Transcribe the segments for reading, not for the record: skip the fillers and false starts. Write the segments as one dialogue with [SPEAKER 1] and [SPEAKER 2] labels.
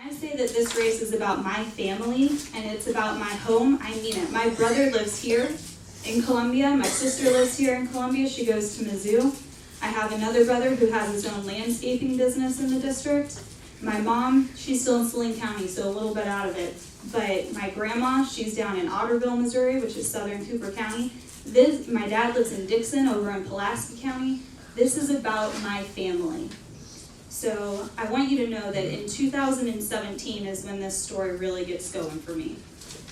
[SPEAKER 1] I say that this race is about my family and it's about my home, I mean it. My brother lives here in Columbia. My sister lives here in Columbia. She goes to Mizzou. I have another brother who has his own landscaping business in the district. My mom, she's still in Saline County, so a little bit out of it. But my grandma, she's down in Otterville, Missouri, which is southern Cooper County. My dad lives in Dixon over in Pulaski County. This is about my family. So I want you to know that in 2017 is when this story really gets going for me.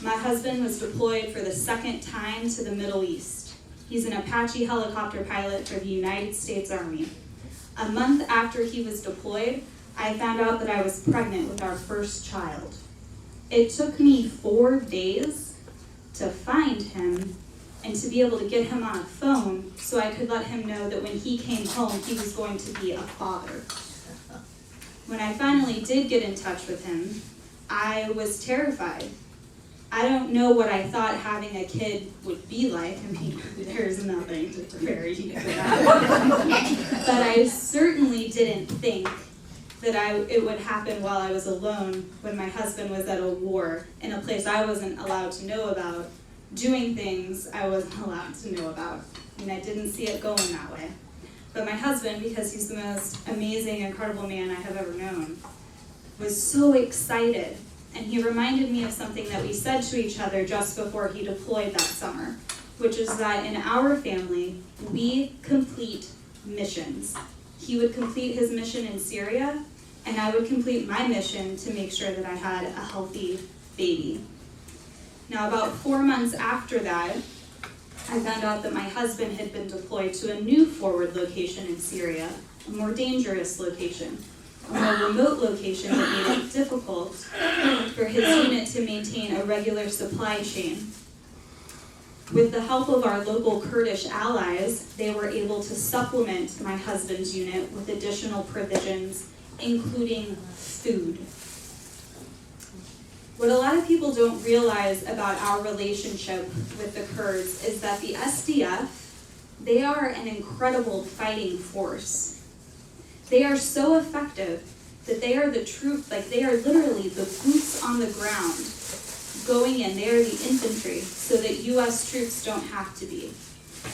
[SPEAKER 1] My husband was deployed for the second time to the Middle East. He's an Apache helicopter pilot for the United States Army. A month after he was deployed, I found out that I was pregnant with our first child. It took me 4 days to find him and to be able to get him on a phone so I could let him know that when he came home, he was going to be a father. When I finally did get in touch with him, I was terrified. I don't know what I thought having a kid would be like. I mean, there's nothing to prepare you for that. But I certainly didn't think that it would happen while I was alone when my husband was at a war in a place I wasn't allowed to know about, doing things I wasn't allowed to know about. I mean, I didn't see it going that way. But my husband, because he's the most amazing, incredible man I have ever known, was so excited. And he reminded me of something that we said to each other just before he deployed that summer, which is that in our family, we complete missions. He would complete his mission in Syria, and I would complete my mission to make sure that I had a healthy baby. Now, about 4 months after that, I found out that my husband had been deployed to a new forward location in Syria, a more dangerous location, a more remote location that made it difficult for his unit to maintain a regular supply chain. With the help of our local Kurdish allies, they were able to supplement my husband's unit with additional provisions, including food. What a lot of people don't realize about our relationship with the Kurds is that the SDF, they are an incredible fighting force. They are so effective that they are they are literally the boots on the ground going in. They are the infantry so that U.S. troops don't have to be.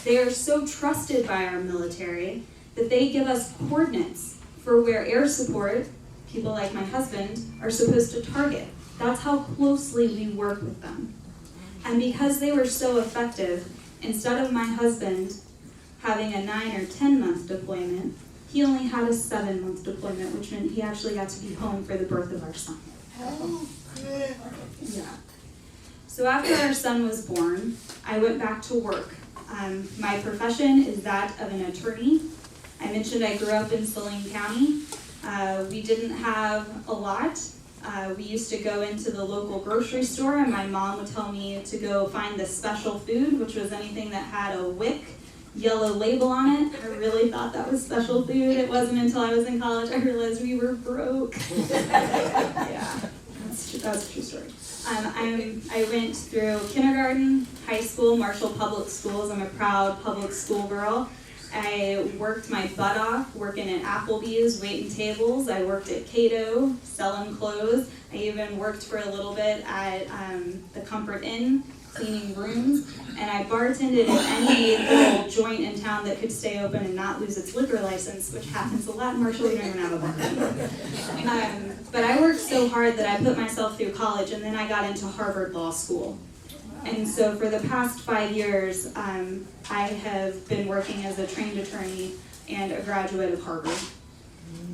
[SPEAKER 1] They are so trusted by our military that they give us coordinates for where air support, people like my husband, are supposed to target. That's how closely we work with them. And because they were so effective, instead of my husband having a 9 or 10 month deployment, he only had a 7-month deployment, which meant he actually got to be home for the birth of our son.
[SPEAKER 2] Oh, good.
[SPEAKER 1] Yeah. So after our son was born, I went back to work. My profession is that of an attorney. I mentioned I grew up in Saline County. We didn't have a lot. We used to go into the local grocery store and my mom would tell me to go find the special food, which was anything that had a WIC yellow label on it. I really thought that was special food. It wasn't until I was in college I realized we were broke. Yeah, that's a true story. I went through kindergarten, high school, Marshall Public Schools. I'm a proud public school girl. I worked my butt off working at Applebee's, waiting tables. I worked at Cato, selling clothes. I even worked for a little bit at the Comfort Inn, cleaning rooms. And I bartended at any little joint in town that could stay open and not lose its liquor license, which happens a lot in Marshall. We don't even have a bar. But I worked so hard that I put myself through college, and then I got into Harvard Law School. And so for the past 5 years, I have been working as a trained attorney and a graduate of Harvard.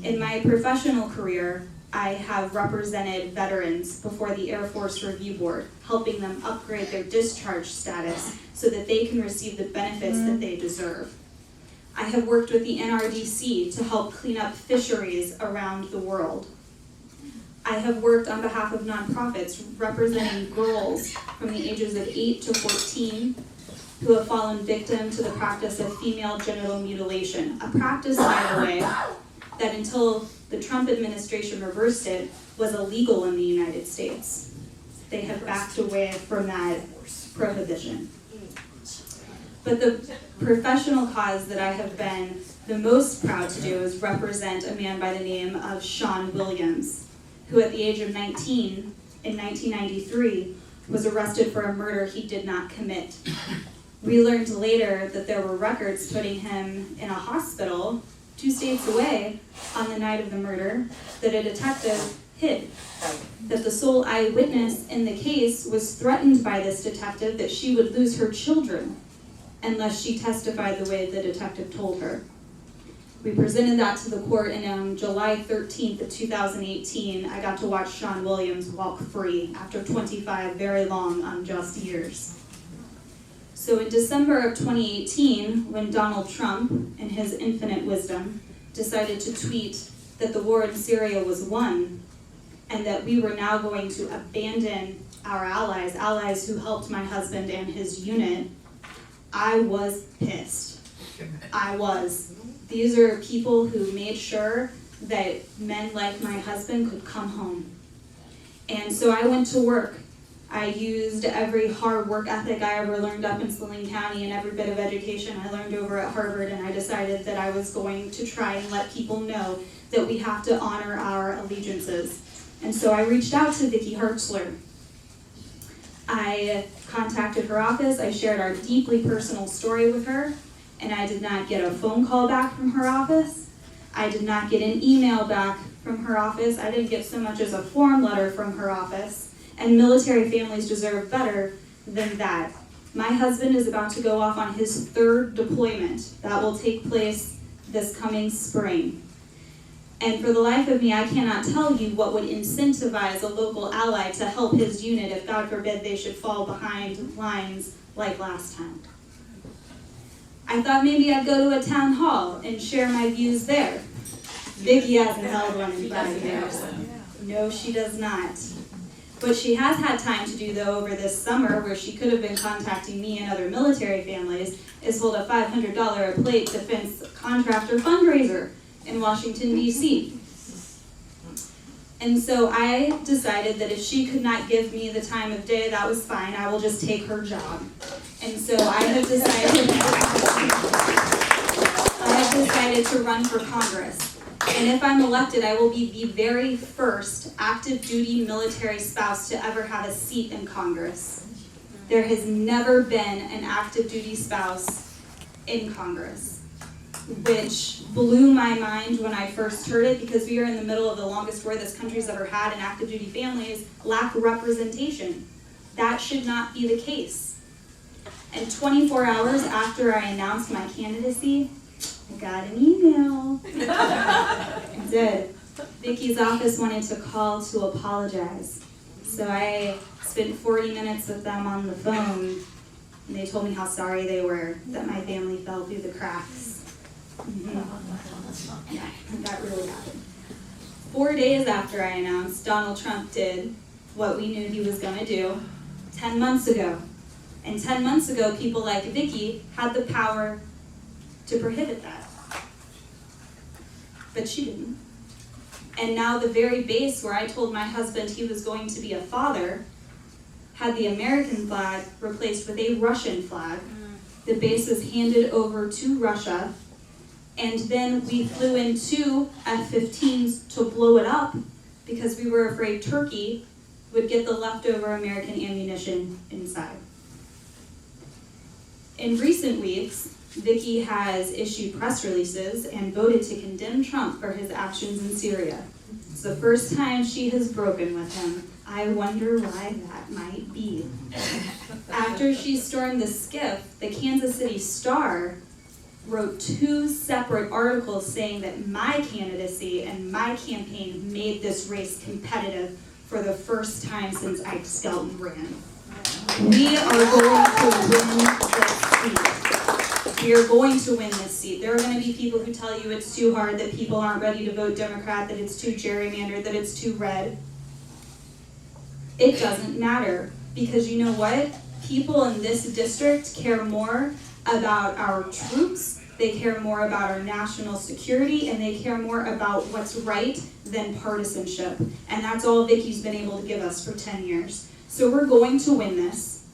[SPEAKER 1] In my professional career, I have represented veterans before the Air Force Review Board, helping them upgrade their discharge status so that they can receive the benefits that they deserve. I have worked with the NRDC to help clean up fisheries around the world. I have worked on behalf of nonprofits representing girls from the ages of 8 to 14 who have fallen victim to the practice of female genital mutilation, a practice, by the way, that until the Trump administration reversed it, was illegal in the United States. They have backed away from that prohibition. But the professional cause that I have been the most proud to do is represent a man by the name of Sean Williams, who at the age of 19 in 1993 was arrested for a murder he did not commit. We learned later that there were records putting him in a hospital 2 states away on the night of the murder that a detective hid. That the sole eyewitness in the case was threatened by this detective that she would lose her children unless she testified the way the detective told her. We presented that to the court, and on July 13th of 2018, I got to watch Sean Williams walk free after 25 very long, unjust years. So in December of 2018, when Donald Trump, in his infinite wisdom, decided to tweet that the war in Syria was won, and that we were now going to abandon our allies who helped my husband and his unit, I was pissed. I was. These are people who made sure that men like my husband could come home. And so I went to work. I used every hard work ethic I ever learned up in Saline County and every bit of education I learned over at Harvard, and I decided that I was going to try and let people know that we have to honor our allegiances. And so I reached out to Vicky Hartzler. I contacted her office, I shared our deeply personal story with her, and I did not get a phone call back from her office. I did not get an email back from her office. I didn't get so much as a form letter from her office. And military families deserve better than that. My husband is about to go off on his 3rd deployment. That will take place this coming spring. And for the life of me, I cannot tell you what would incentivize a local ally to help his unit if, God forbid, they should fall behind lines like last time. I thought maybe I'd go to a town hall and share my views there. Vicky hasn't held one in 5 years. No, she does not. What she has had time to do, though, over this summer, where she could have been contacting me and other military families, is hold a $500 a plate defense contractor fundraiser in Washington, D.C. And so I decided that if she could not give me the time of day, that was fine. I will just take her job. And so I have decided to run for Congress. And if I'm elected, I will be the very first active duty military spouse to ever have a seat in Congress. There has never been an active duty spouse in Congress, which blew my mind when I first heard it, because we are in the middle of the longest war this country's ever had, and active duty families lack representation. That should not be the case. And 24 hours after I announced my candidacy, I got an email. I did. Vicky's office wanted to call to apologize. So I spent 40 minutes with them on the phone, and they told me how sorry they were that my family fell through the cracks. Yeah, that really happened. 4 days after I announced, Donald Trump did what we knew he was going to do 10 months ago. And 10 months ago, people like Vicky had the power to prohibit that. But she didn't. And now the very base where I told my husband he was going to be a father had the American flag replaced with a Russian flag. The base was handed over to Russia, and then we flew in 2 F-15s to blow it up because we were afraid Turkey would get the leftover American ammunition inside. In recent weeks, Vicky has issued press releases and voted to condemn Trump for his actions in Syria. It's the first time she has broken with him. I wonder why that might be. After she stormed the skiff, the Kansas City Star wrote 2 separate articles saying that my candidacy and my campaign made this race competitive for the first time since Ike Skelton ran. We are going to win this seat. We are going to win this seat. There are going to be people who tell you it's too hard, that people aren't ready to vote Democrat, that it's too gerrymandered, that it's too red. It doesn't matter, because you know what? People in this district care more about our troops, they care more about our national security, and they care more about what's right than partisanship. And that's all Vicky's been able to give us for 10 years. So we're going to win this.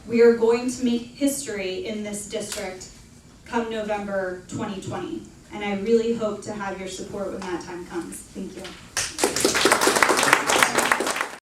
[SPEAKER 1] We are going to make history in this district come November 2020. And I really hope to have your support when that time comes. Thank you.